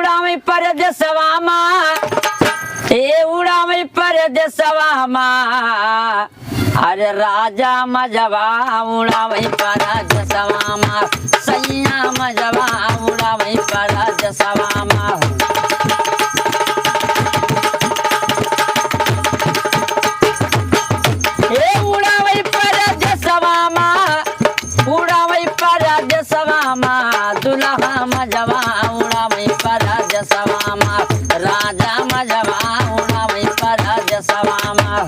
उड़ावे परदेसवामा ए उड़ावे परदेसवामा अरे राजा मजवा उड़ावे परदेसवामा सैया मजवा उड़ावे परदेसवामा ए उड़ावे परदेसवामा उड़ावे परदेसवामा दुल्हा मजवा उड़ावे परदेसवामा राजा मजवा उड़ावे परदेसवामा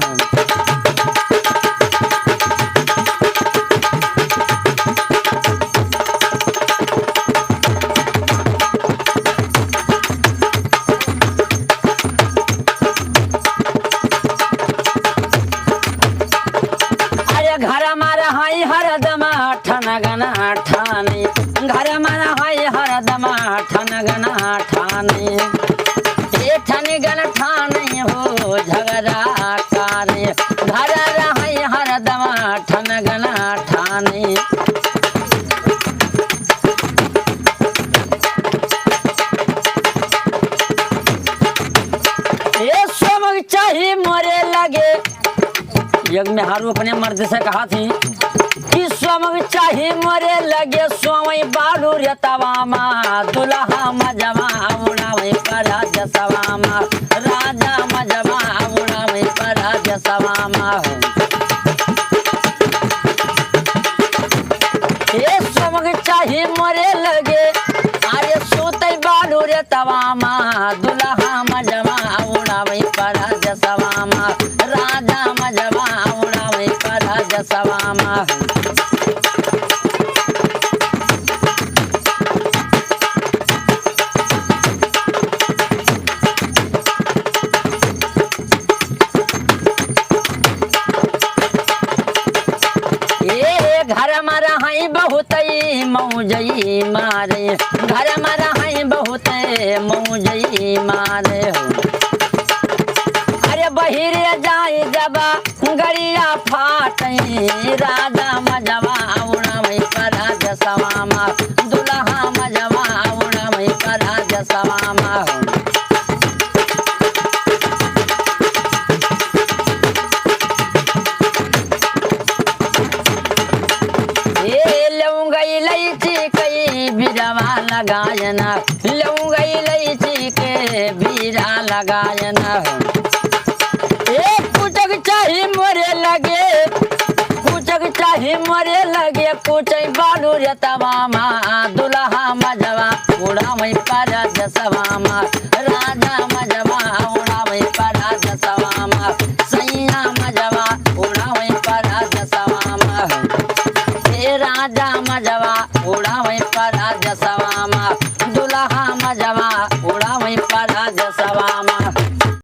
घर मारा हाई हरदमा ठनगना ठानी घर मारा हाई हरदमा ठनगना ठानी ए ठनगन ठानी हो झगड़ा कारी घर हाई हरदमा ठनगना ठानी ए सोमग चाही मोरे लगे यज्ञ में हारू अपने मर्द से कहा थी कि सोमग चाही मोरे लगे सोमई बालू रेतवामा दुल्हा मजवा उड़ावे परदेसवामा राजा मजवा उड़ावे परदेसवामा ए सोमग चाही मोरे लगे अरे सोतई बालू रेतवामा दुल्हा मजवा उड़ावे परदेसवामा राजा मजवा उड़ावे परदेसवामा घर मारा हाई बहुत मौजई मारे घर मारा हाई बहुत मौजई मारे अरे बहिरे जाए जबा गरिया फाटई राजा मजवा उड़ावे परदेसवामा दुल्हा मजवा उड़ावे परदेसवामा बीरवा लगायना लौंगई लैची के बीरा लगायना एक कुचक चाही मोरे लगे कुचक चाही मोरे लगे कुचई बालू रेतवामा दुल्हा मजवा उड़ावे परदेसवामा राजा